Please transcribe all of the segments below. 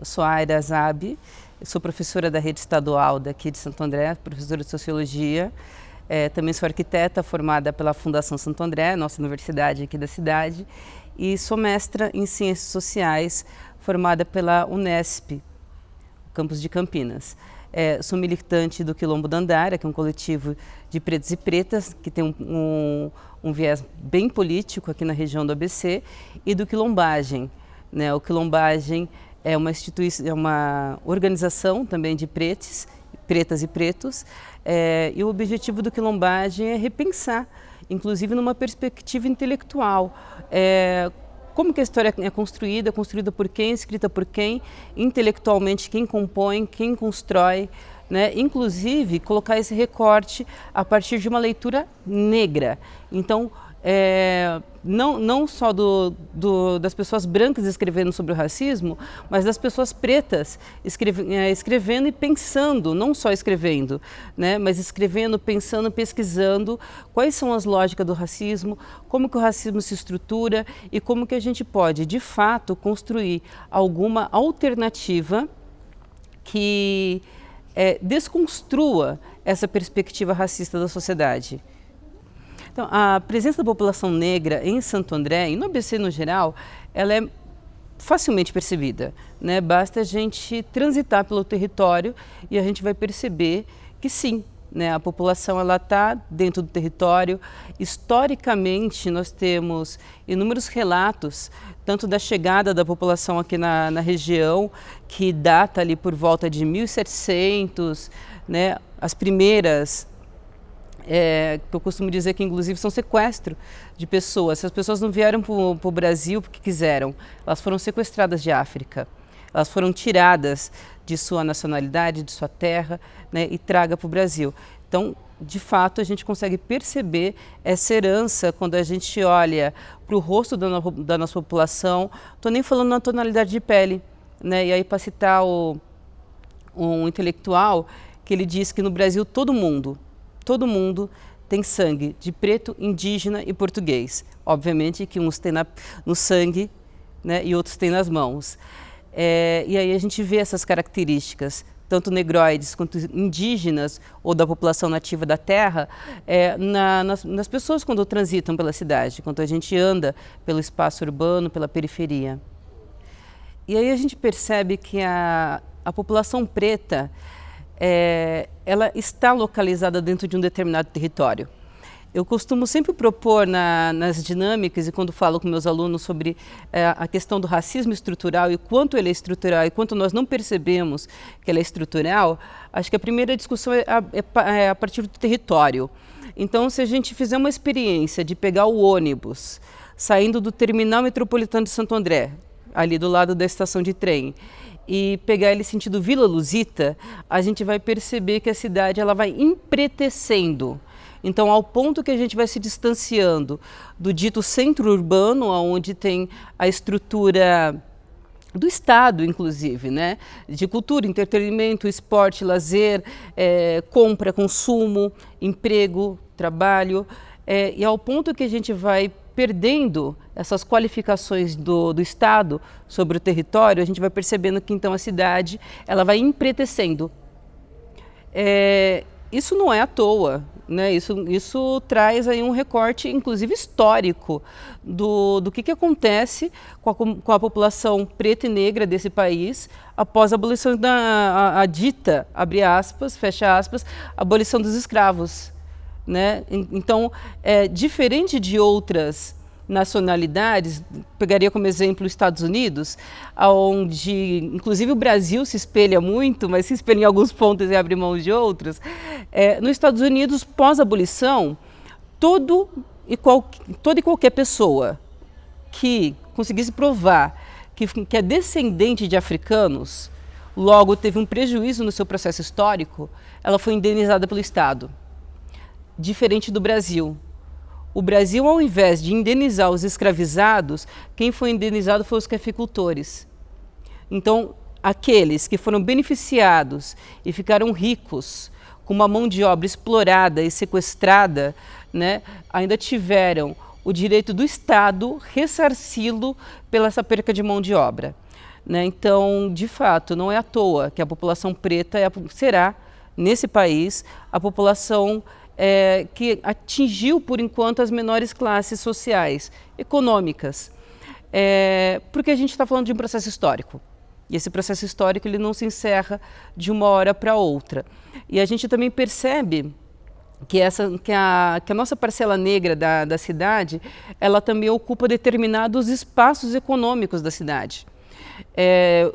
sou a Aira Zabi, sou professora da rede estadual daqui de Santo André, professora de Sociologia. Também sou arquiteta formada pela Fundação Santo André, nossa universidade aqui da cidade, e sou mestra em Ciências Sociais, formada pela Unesp, campus de Campinas. Sou militante do Quilombo da Andara, que é um coletivo de pretos e pretas, que tem um viés bem político aqui na região do ABC, e do Quilombagem. O Quilombagem é uma organização também de pretas e pretos, e o objetivo do Quilombagem é repensar, inclusive numa perspectiva intelectual, como que a história é construída por quem, escrita por quem, intelectualmente quem compõe, quem constrói, inclusive colocar esse recorte a partir de uma leitura negra. Então, não só das pessoas brancas escrevendo sobre o racismo, mas das pessoas pretas escrevendo e pensando, não só escrevendo, mas escrevendo, pensando, pesquisando quais são as lógicas do racismo, como que o racismo se estrutura e como que a gente pode, de fato, construir alguma alternativa que desconstrua essa perspectiva racista da sociedade. Então, a presença da população negra em Santo André, e no ABC no geral, ela é facilmente percebida, Basta a gente transitar pelo território e a gente vai perceber que sim, a população está dentro do território. Historicamente, nós temos inúmeros relatos, tanto da chegada da população aqui na região, que data ali por volta de 1700, as primeiras... que eu costumo dizer que inclusive são sequestro de pessoas. As pessoas não vieram para o Brasil porque quiseram, elas foram sequestradas de África, elas foram tiradas de sua nacionalidade, de sua terra, e traga para o Brasil. Então, de fato, a gente consegue perceber essa herança quando a gente olha para o rosto da nossa população. Estou nem falando na tonalidade de pele, E aí, para citar um intelectual, que ele diz que no Brasil todo mundo tem sangue de preto, indígena e português. Obviamente que uns têm no sangue, e outros têm nas mãos. E aí a gente vê essas características, tanto negroides quanto indígenas ou da população nativa da terra, nas pessoas quando transitam pela cidade, quando a gente anda pelo espaço urbano, pela periferia. E aí a gente percebe que a população preta, ela está localizada dentro de um determinado território. Eu costumo sempre propor nas dinâmicas e quando falo com meus alunos sobre a questão do racismo estrutural e quanto ele é estrutural e quanto nós não percebemos que ele é estrutural, acho que a primeira discussão é a partir do território. Então, se a gente fizer uma experiência de pegar o ônibus saindo do terminal metropolitano de Santo André, ali do lado da estação de trem, e pegar ele sentido Vila Luzita, a gente vai perceber que a cidade ela vai empretecendo. Então, ao ponto que a gente vai se distanciando do dito centro urbano, onde tem a estrutura do Estado, inclusive, de cultura, entretenimento, esporte, lazer, compra, consumo, emprego, trabalho, e ao ponto que a gente vai perdendo essas qualificações do Estado sobre o território, a gente vai percebendo que então a cidade ela vai empretecendo. Isso não é à toa, Isso traz aí um recorte, inclusive histórico, do que acontece com a população preta e negra desse país após a abolição a dita, abre aspas, fecha aspas, abolição dos escravos. Então, diferente de outras nacionalidades, pegaria como exemplo os Estados Unidos, onde inclusive o Brasil se espelha muito, mas se espelha em alguns pontos e abre mão de outros. Nos Estados Unidos, pós-abolição, toda e qualquer pessoa que conseguisse provar que é descendente de africanos, logo teve um prejuízo no seu processo histórico, ela foi indenizada pelo Estado. Diferente do Brasil. O Brasil, ao invés de indenizar os escravizados, quem foi indenizado foi os cafeicultores. Então, aqueles que foram beneficiados e ficaram ricos com uma mão de obra explorada e sequestrada, ainda tiveram o direito do Estado ressarci-lo pela essa perca de mão de obra. né? Então, de fato, não é à toa que a população preta será, nesse país, a população que atingiu, por enquanto, as menores classes sociais, econômicas, porque a gente está falando de um processo histórico. E esse processo histórico ele não se encerra de uma hora para outra. E a gente também percebe que a nossa parcela negra da cidade, ela também ocupa determinados espaços econômicos da cidade.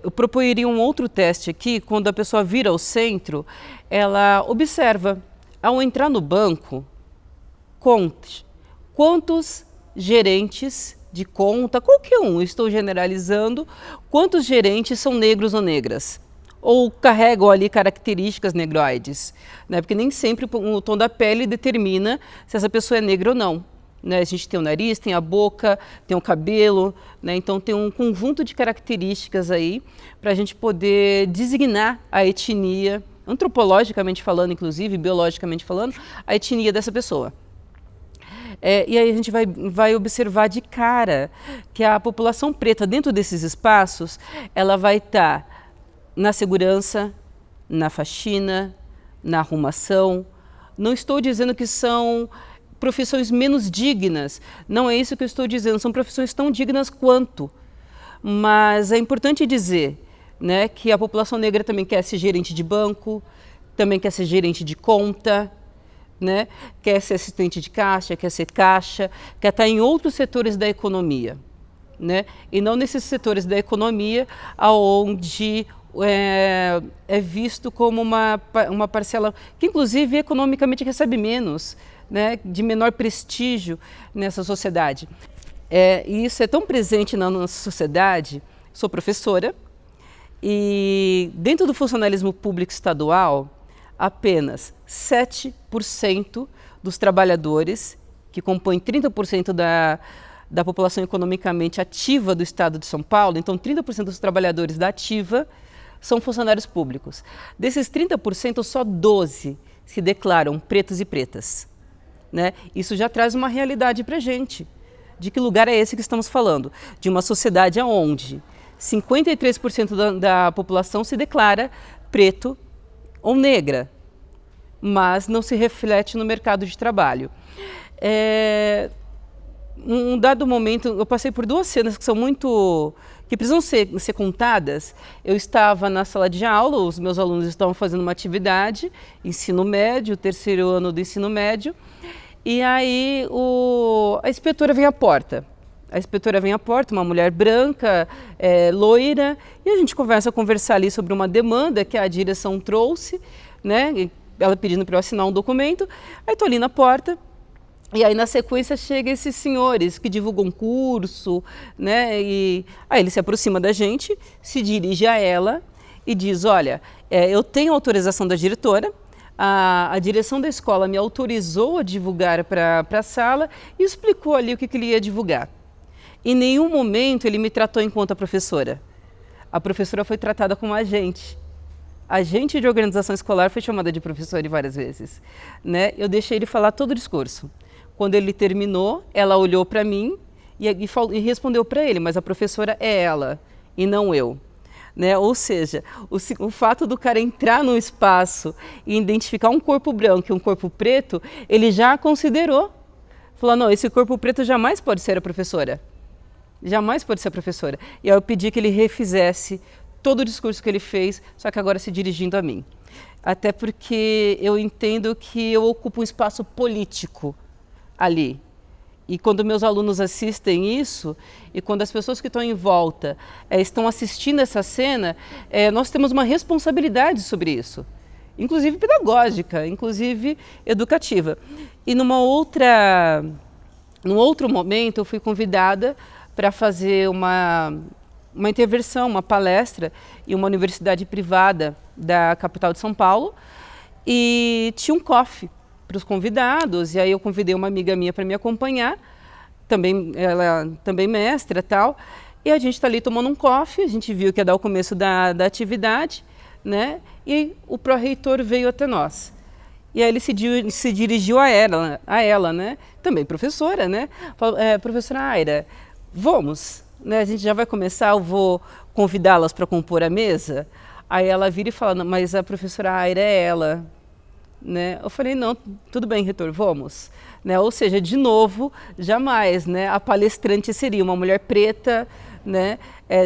Eu proporia um outro teste aqui, quando a pessoa vira ao centro, ela observa, ao entrar no banco, conte quantos gerentes de conta, qualquer um, estou generalizando, quantos gerentes são negros ou negras, ou carregam ali características negroides, né? Porque nem sempre o tom da pele determina se essa pessoa é negra ou não. Né? A gente tem o nariz, tem a boca, tem o cabelo, né? Então tem um conjunto de características aí para a gente poder designar a etnia, antropologicamente falando, inclusive, biologicamente falando, a etnia dessa pessoa. E aí a gente vai observar de cara que a população preta dentro desses espaços, ela vai estar na segurança, na faxina, na arrumação. Não estou dizendo que são profissões menos dignas, não é isso que eu estou dizendo, são profissões tão dignas quanto. Mas é importante dizer, né, que a população negra também quer ser gerente de banco, também quer ser gerente de conta, né? Quer ser assistente de caixa, quer ser caixa, quer estar em outros setores da economia, né? E não nesses setores da economia onde é visto como uma parcela que, inclusive, economicamente recebe menos, né? De menor prestígio nessa sociedade. E isso é tão presente na nossa sociedade. Sou professora e, dentro do funcionalismo público estadual, apenas 7% dos trabalhadores, que compõem 30% da população economicamente ativa do estado de São Paulo, então 30% dos trabalhadores da ativa são funcionários públicos. Desses 30%, só 12% se declaram pretos e pretas. Né? Isso já traz uma realidade para a gente. De que lugar é esse que estamos falando? De uma sociedade onde 53% da população se declara preto ou negra, mas não se reflete no mercado de trabalho. Um dado momento, eu passei por duas cenas que precisam ser contadas. Eu estava na sala de aula, os meus alunos estavam fazendo uma atividade, ensino médio, terceiro ano do ensino médio, e aí a inspetora vem à porta. A inspetora vem à porta, uma mulher branca, loira, e a gente começa a conversar ali sobre uma demanda que a direção trouxe, né? Ela pedindo para eu assinar um documento. Aí estou ali na porta, e aí na sequência chegam esses senhores que divulgam um curso, né? E aí ele se aproxima da gente, se dirige a ela e diz: olha, eu tenho autorização da diretora, a direção da escola me autorizou a divulgar para a sala e explicou ali o que ele ia divulgar. Em nenhum momento ele me tratou enquanto a professora. A professora foi tratada como agente. Agente de organização escolar foi chamada de professora várias vezes. Né? Eu deixei ele falar todo o discurso. Quando ele terminou, ela olhou para mim e respondeu para ele, mas a professora é ela e não eu. Né? Ou seja, o fato do cara entrar num espaço e identificar um corpo branco e um corpo preto, ele já considerou. Falou, não, esse corpo preto jamais pode ser a professora. Jamais pode ser a professora. E aí eu pedi que ele refizesse todo o discurso que ele fez, só que agora se dirigindo a mim. Até porque eu entendo que eu ocupo um espaço político ali. E quando meus alunos assistem isso, e quando as pessoas que estão em volta estão assistindo essa cena, nós temos uma responsabilidade sobre isso. Inclusive pedagógica, inclusive educativa. E num outro momento eu fui convidada para fazer uma intervenção, uma palestra em uma universidade privada da capital de São Paulo, e tinha um coffee para os convidados, e aí eu convidei uma amiga minha para me acompanhar, ela também mestra e tal, e a gente está ali tomando um coffee, a gente viu que ia dar o começo da atividade, né? E o pró-reitor veio até nós. E aí ele se dirigiu a ela, né? Também professora, né? Falou, professora Aira, vamos né, a gente já vai começar, eu vou convidá-las para compor a mesa. Aí ela vira e fala, "Não, mas a professora Aira é ela." Né? Eu falei, não, tudo bem, reitor, vamos. Né? Ou seja, de novo, jamais, né, a palestrante seria uma mulher preta, né?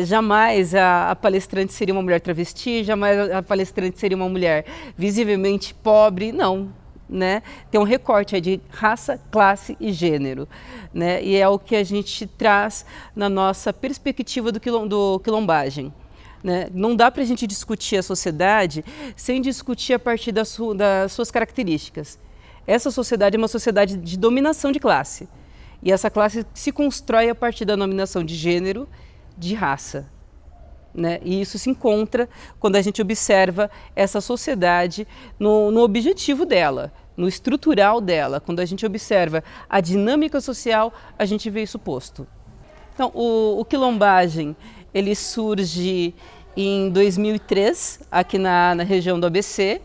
Jamais a palestrante seria uma mulher travesti, jamais a palestrante seria uma mulher visivelmente pobre, não. Né? Tem um recorte aí de raça, classe e gênero. Né? E é o que a gente traz na nossa perspectiva do quilombagem. Né? Não dá para a gente discutir a sociedade sem discutir a partir das suas características. Essa sociedade é uma sociedade de dominação de classe. E essa classe se constrói a partir da dominação de gênero, de raça. Né? E isso se encontra quando a gente observa essa sociedade no objetivo dela, no estrutural dela. Quando a gente observa a dinâmica social, a gente vê isso posto. Então, o quilombagem, ele surge em 2003, aqui na região do ABC,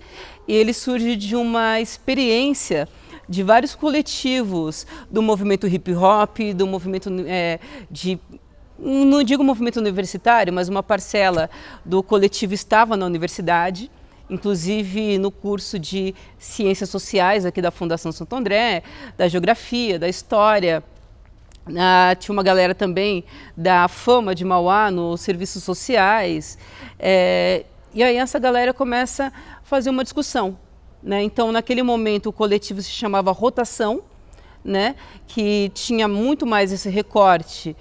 e ele surge de uma experiência de vários coletivos do movimento hip hop, do movimento não digo movimento universitário, mas uma parcela do coletivo estava na universidade, inclusive no curso de Ciências Sociais aqui da Fundação Santo André, da Geografia, da História. Tinha uma galera também da Fama de Mauá nos serviços sociais, e aí essa galera começa a fazer uma discussão. Né? Então, naquele momento, o coletivo se chamava Rotação, né? Que tinha muito mais esse recorte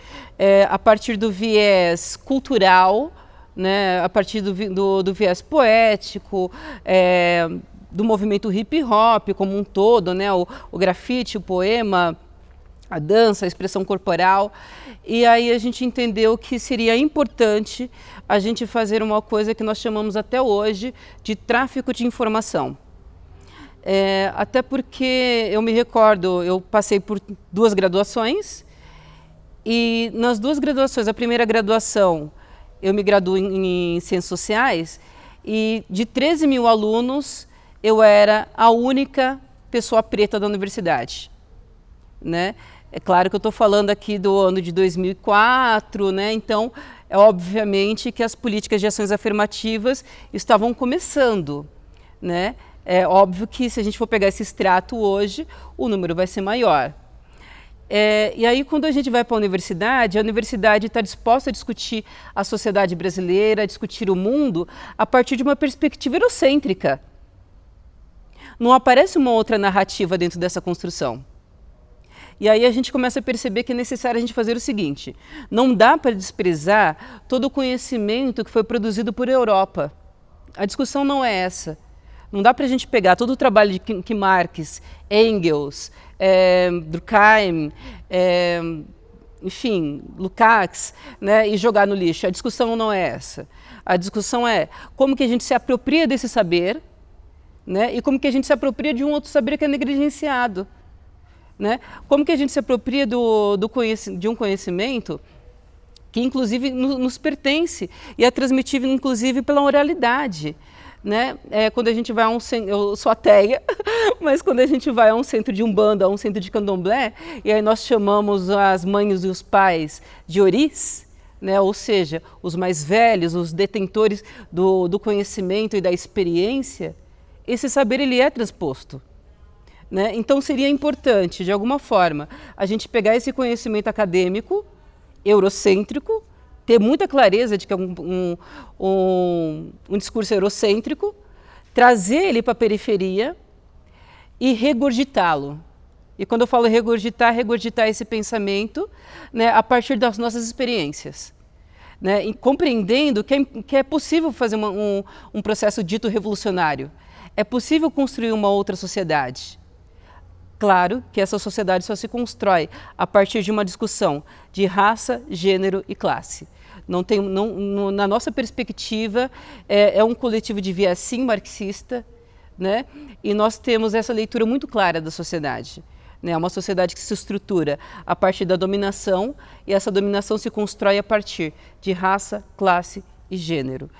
a partir do viés cultural, né? A partir do viés poético, do movimento hip hop como um todo, né? O grafite, o poema, a dança, a expressão corporal. E aí a gente entendeu que seria importante a gente fazer uma coisa que nós chamamos até hoje de tráfico de informação. Até porque eu me recordo, eu passei por 2 graduações e nas 2 graduações, a primeira graduação eu me graduo em Ciências Sociais e de 13 mil alunos eu era a única pessoa preta da universidade. Né? É claro que eu estou falando aqui do ano de 2004, né? Então é obviamente que as políticas de ações afirmativas estavam começando. Né? É óbvio que se a gente for pegar esse extrato hoje, o número vai ser maior. E aí quando a gente vai para a universidade está disposta a discutir a sociedade brasileira, a discutir o mundo a partir de uma perspectiva eurocêntrica. Não aparece uma outra narrativa dentro dessa construção. E aí a gente começa a perceber que é necessário a gente fazer o seguinte, não dá para desprezar todo o conhecimento que foi produzido por Europa. A discussão não é essa. Não dá para a gente pegar todo o trabalho de Marx, Engels, Durkheim, enfim, Lukács, né, e jogar no lixo. A discussão não é essa. A discussão é como que a gente se apropria desse saber, né, e como que a gente se apropria de um outro saber que é negligenciado. Né? Como que a gente se apropria de um conhecimento que inclusive nos pertence e é transmitido inclusive pela oralidade. Né? Quando a gente vai a um centro, eu sou ateia, mas quando a gente vai a um centro de umbanda, a um centro de candomblé, e aí nós chamamos as mães e os pais de oris, né? Ou seja, os mais velhos, os detentores do conhecimento e da experiência, esse saber ele é transposto. Né? Então seria importante, de alguma forma, a gente pegar esse conhecimento acadêmico, eurocêntrico, ter muita clareza de que é um discurso eurocêntrico, trazer ele para a periferia e regurgitá-lo. E quando eu falo regurgitar esse pensamento, né, a partir das nossas experiências. Né, e compreendendo que é possível fazer um processo dito revolucionário. É possível construir uma outra sociedade. Claro que essa sociedade só se constrói a partir de uma discussão de raça, gênero e classe. Na nossa perspectiva, é um coletivo de viés sim marxista, né? E nós temos essa leitura muito clara da sociedade. É uma sociedade que se estrutura a partir da dominação e essa dominação se constrói a partir de raça, classe e gênero.